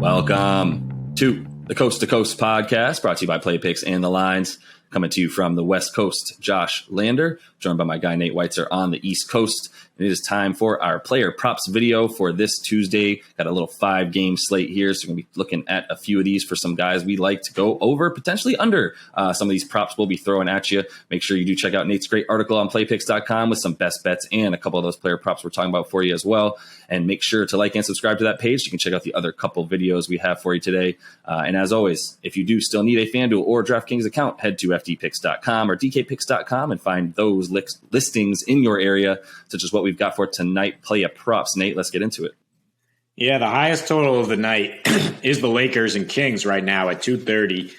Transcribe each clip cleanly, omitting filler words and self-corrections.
Welcome to the Coast to Coast podcast, brought to you by Play Picks and the Lines. Coming to you from the West Coast, Josh Lander, joined by my guy Nate Weitzer on the East Coast. It is time for our player props video for this Tuesday. Got a little 5-game slate here, so we're going to be looking at a few of these for some guys we like to go over, potentially under. Some of these props we'll be throwing at you. Make sure you do check out Nate's great article on playpicks.com with some best bets and a couple of those player props we're talking about for you as well. And make sure to like and subscribe to that page. You can check out the other couple videos we have for you today. And as always, if you do still need a FanDuel or DraftKings account, head to FDPicks.com or DKPicks.com and find those listings in your area, such as what we've got for tonight. Play props. Nate, let's get into it. Yeah, the highest total of the night is the Lakers and Kings right now at 230.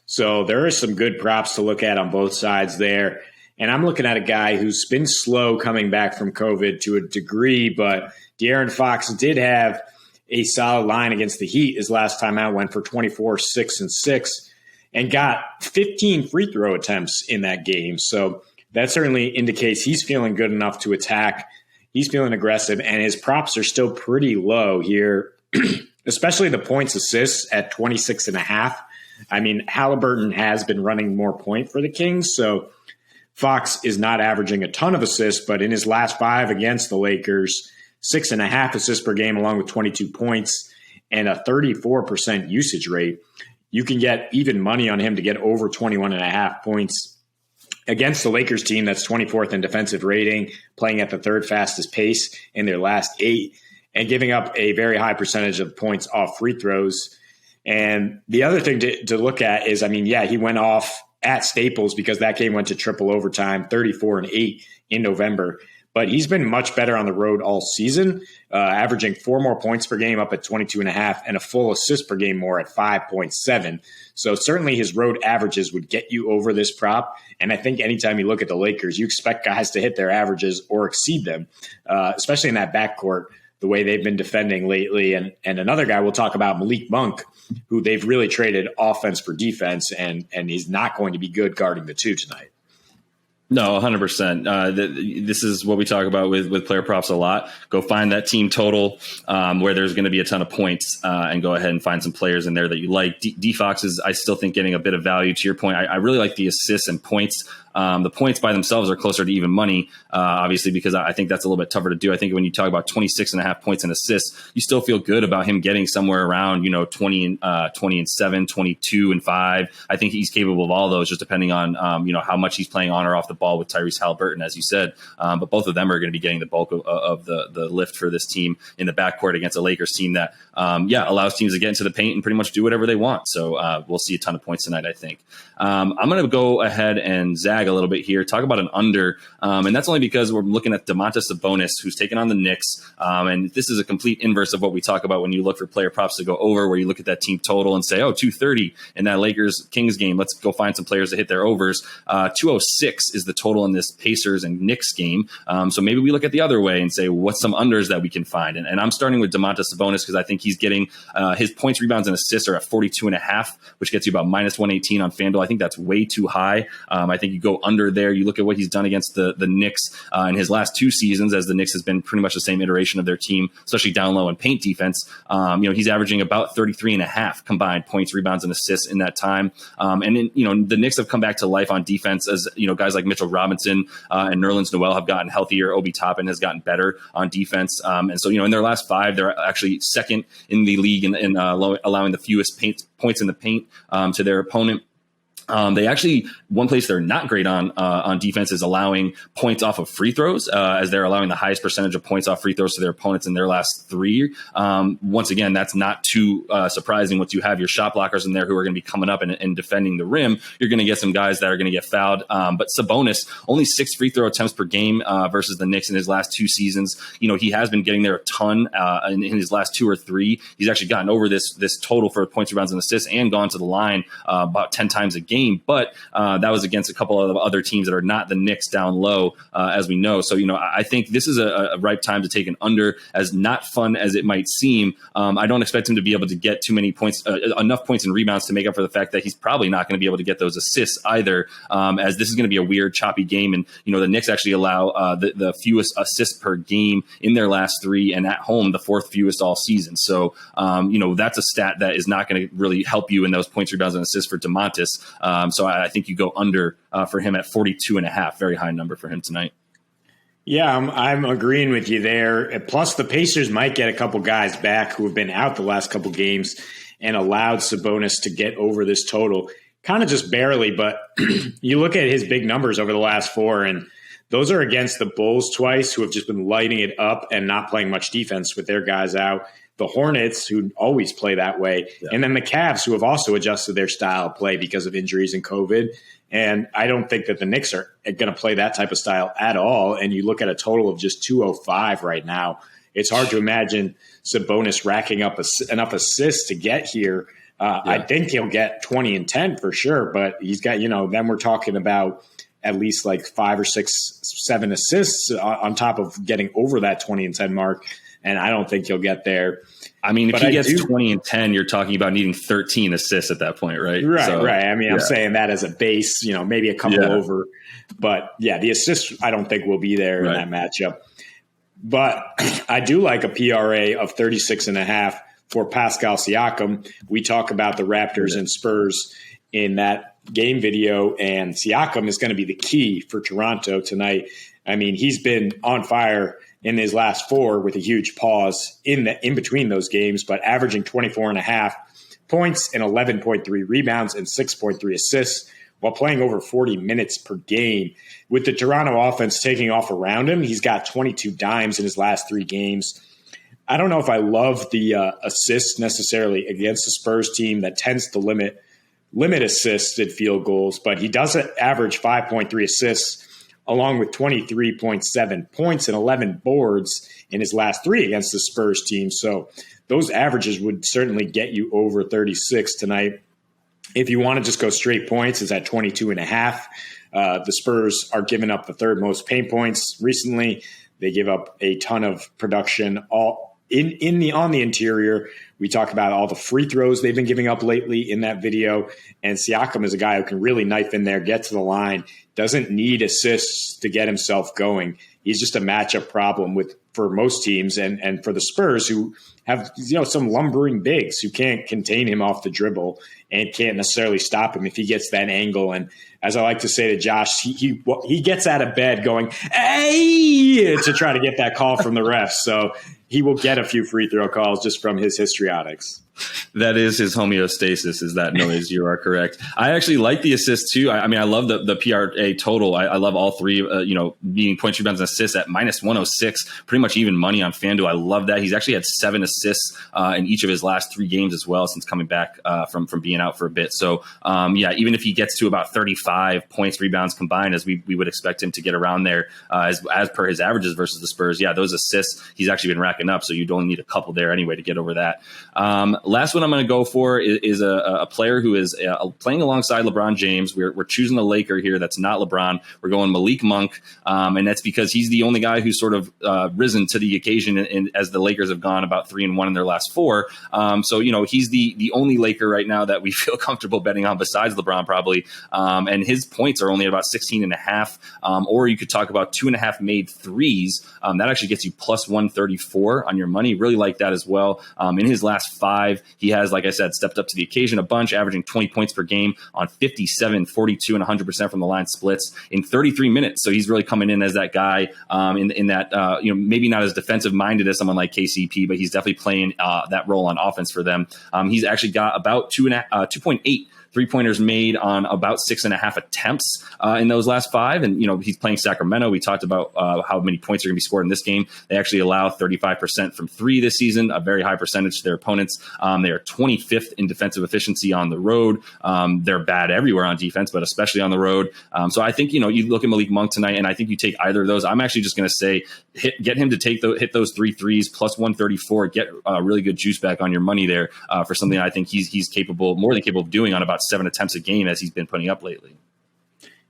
So there are some good props to look at on both sides there. And I'm looking at a guy who's been slow coming back from COVID to a degree, but De'Aaron Fox did have a solid line against the Heat. His last time out went for 24, 6, and 6, and got 15 free throw attempts in that game. So that certainly indicates he's feeling good enough to attack. He's feeling aggressive, and his props are still pretty low here, especially the points assists at 26.5. I mean, Halliburton has been running more point for the Kings, so Fox is not averaging a ton of assists, but in his last 5 against the Lakers, 6.5 assists per game along with 22 points and a 34% usage rate. You can get even money on him to get over 21.5 points against the Lakers team that's 24th in defensive rating, playing at the third fastest pace in their last 8, and giving up a very high percentage of points off free throws. And the other thing to look at is, I mean, yeah, he went off at Staples because that game went to triple overtime, 34-8 in November. But he's been much better on the road all season, averaging 4 more points per game up at 22.5 and a full assist per game more at 5.7. So certainly his road averages would get you over this prop. And I think anytime you look at the Lakers, you expect guys to hit their averages or exceed them, especially in that backcourt, the way they've been defending lately. And another guy we'll talk about, Malik Monk, who they've really traded offense for defense, and he's not going to be good guarding the 2 tonight. No, 100%. This is what we talk about with player props a lot. Go find that team total where there's going to be a ton of points and go ahead and find some players in there that you like. D-Fox is, I still think, getting a bit of value. To your point, I really like the assists and points. The points by themselves are closer to even money, obviously, because I think that's a little bit tougher to do. I think when you talk about 26.5 points and assists, you still feel good about him getting somewhere around, 20 and 7, 22 and 5. I think he's capable of all those, just depending on, how much he's playing on or off the ball with Tyrese Halliburton, as you said. But both of them are going to be getting the bulk of the lift for this team in the backcourt against a Lakers team that, allows teams to get into the paint and pretty much do whatever they want. So we'll see a ton of points tonight, I think. I'm going to go ahead and zag a little bit here, talk about an under, and that's only because we're looking at Domantas Sabonis, who's taking on the Knicks, and this is a complete inverse of what we talk about when you look for player props to go over, where you look at that team total and say, 230 in that Lakers-Kings game, let's go find some players to hit their overs. 206 is the total in this Pacers and Knicks game, so maybe we look at the other way and say, what's some unders that we can find? And I'm starting with Domantas Sabonis because I think he's getting his points, rebounds, and assists are at 42.5, which gets you about minus 118 on FanDuel. I think that's way too high. I think you go under there. You look at what he's done against the Knicks in his last 2 seasons, as the Knicks has been pretty much the same iteration of their team, especially down low and paint defense. He's averaging about 33.5 combined points, rebounds, and assists in that time. The Knicks have come back to life on defense as, guys like Mitchell Robinson and Nerlens Noel have gotten healthier. Obi Toppin has gotten better on defense. In their last 5, they're actually second in the league in allowing the fewest points in the paint to their opponent. They actually, one place they're not great on defense is allowing points off of free throws, as they're allowing the highest percentage of points off free throws to their opponents in their last 3. Once again, that's not too surprising. Once you have your shot blockers in there who are going to be coming up and defending the rim, you're going to get some guys that are going to get fouled. But Sabonis, only 6 free throw attempts per game versus the Knicks in his last 2 seasons. He has been getting there a ton in his last 2 or 3. He's actually gotten over this total for points, rebounds, and assists and gone to the line about 10 times a game. game, but that was against a couple of other teams that are not the Knicks down low, as we know. So, I think this is a ripe time to take an under, as not fun as it might seem. I don't expect him to be able to get too many points, enough points and rebounds to make up for the fact that he's probably not going to be able to get those assists either, as this is going to be a weird, choppy game. And, the Knicks actually allow the fewest assists per game in their last three, and at home, the fourth fewest all season. So, that's a stat that is not going to really help you in those points, rebounds, and assists for DeMontis. So I think you go under for him at 42.5. Very high number for him tonight. Yeah, I'm agreeing with you there. Plus, the Pacers might get a couple guys back who have been out the last couple games and allowed Sabonis to get over this total. Kind of just barely, but you look at his big numbers over the last four, and those are against the Bulls twice, who have just been lighting it up and not playing much defense with their guys out. The Hornets, who always play that way, and then the Cavs, who have also adjusted their style of play because of injuries and COVID. And I don't think that the Knicks are going to play that type of style at all. And you look at a total of just 205 right now. It's hard to imagine Sabonis racking up enough assists to get here. I think he'll get 20 and 10 for sure, but he's got, then we're talking about at least like 5 or 6, 7 assists on top of getting over that 20 and 10 mark. And I don't think he'll get there. I mean, if he gets 20 and 10, you're talking about needing 13 assists at that point, right? Right. I mean, I'm saying that as a base, maybe a couple over. But yeah, the assists I don't think will be there in that matchup. But I do like a PRA of 36.5 for Pascal Siakam. We talk about the Raptors and Spurs in that game video, and Siakam is going to be the key for Toronto tonight. I mean, he's been on fire in his last four with a huge pause in between those games, but averaging 24.5 points and 11.3 rebounds and 6.3 assists while playing over 40 minutes per game. With the Toronto offense taking off around him, he's got 22 dimes in his last 3 games. I don't know if I love the assists necessarily against the Spurs team that tends to limit assisted field goals, but he does average 5.3 assists along with 23.7 points and 11 boards in his last 3 against the Spurs team. So those averages would certainly get you over 36 tonight. If you want to just go straight points, it's at 22.5. The Spurs are giving up the 3rd most paint points recently. They give up a ton of production on the interior. We talk about all the free throws they've been giving up lately in that video. And Siakam is a guy who can really knife in there, get to the line, doesn't need assists to get himself going. He's just a matchup problem for most teams and for the Spurs, who have some lumbering bigs who can't contain him off the dribble and can't necessarily stop him if he gets that angle. And as I like to say to Josh, he gets out of bed going, "Hey!" to try to get that call from the refs. So he will get a few free throw calls just from his histrionics. That is his homeostasis, is that noise. You are correct. I actually like the assist too. I mean, I love the PRA total. I love all 3, being points, rebounds, and assists at minus 106, pretty much even money on FanDuel. I love that. He's actually had 7 assists in each of his last 3 games as well since coming back from being out for a bit. So, even if he gets to about 35 points, rebounds combined, as we would expect him to get around there as per his averages versus the Spurs, those assists he's actually been racking up. So you'd only need a couple there anyway to get over that. Last one I'm going to go for is a player who is playing alongside LeBron James. We're choosing a Laker here that's not LeBron. We're going Malik Monk, and that's because he's the only guy who's sort of risen to the occasion as the Lakers have gone about 3-1 in their last 4. So he's the only Laker right now that we feel comfortable betting on besides LeBron probably, and his points are only about 16.5. Or you could talk about 2.5 made threes. That actually gets you plus 134 on your money. Really like that as well. In his last 5, he has, like I said, stepped up to the occasion a bunch, averaging 20 points per game on 57, 42, and 100% from the line splits in 33 minutes. So he's really coming in as that guy in that, maybe not as defensive minded as someone like KCP, but he's definitely playing that role on offense for them. He's actually got about 2.8 3-pointers made on about 6.5 attempts in those last 5. And, he's playing Sacramento. We talked about how many points are going to be scored in this game. They actually allow 35% from 3 this season, a very high percentage to their opponents. They are 25th in defensive efficiency on the road. They're bad everywhere on defense, but especially on the road. So I think, you look at Malik Monk tonight, and I think you take either of those. I'm actually just going to say get him to hit those 3 threes plus 134, get a really good juice back on your money there for something I think he's more than capable of doing on about about 7 attempts a game as he's been putting up lately.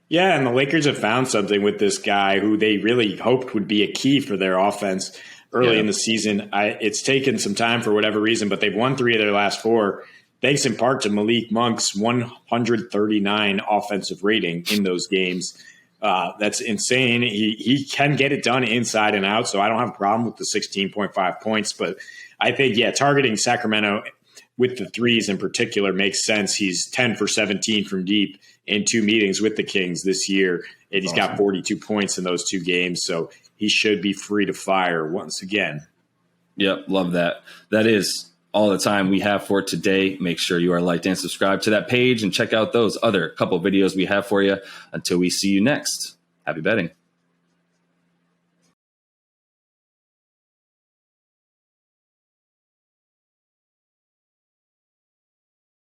Yeah, and the Lakers have found something with this guy who they really hoped would be a key for their offense early in the season. It's taken some time for whatever reason, but they've won 3 of their last 4, thanks in part to Malik Monk's 139 offensive rating in those games. That's insane. He can get it done inside and out, so I don't have a problem with the 16.5 points. But I think, targeting Sacramento with the threes in particular makes sense. He's 10 for 17 from deep in 2 meetings with the Kings this year, and he's got 42 points in those 2 games, so he should be free to fire once again. Yep, love that. That is all the time we have for today. Make sure you are liked and subscribed to that page and check out those other couple videos we have for you. Until we see you next, happy betting.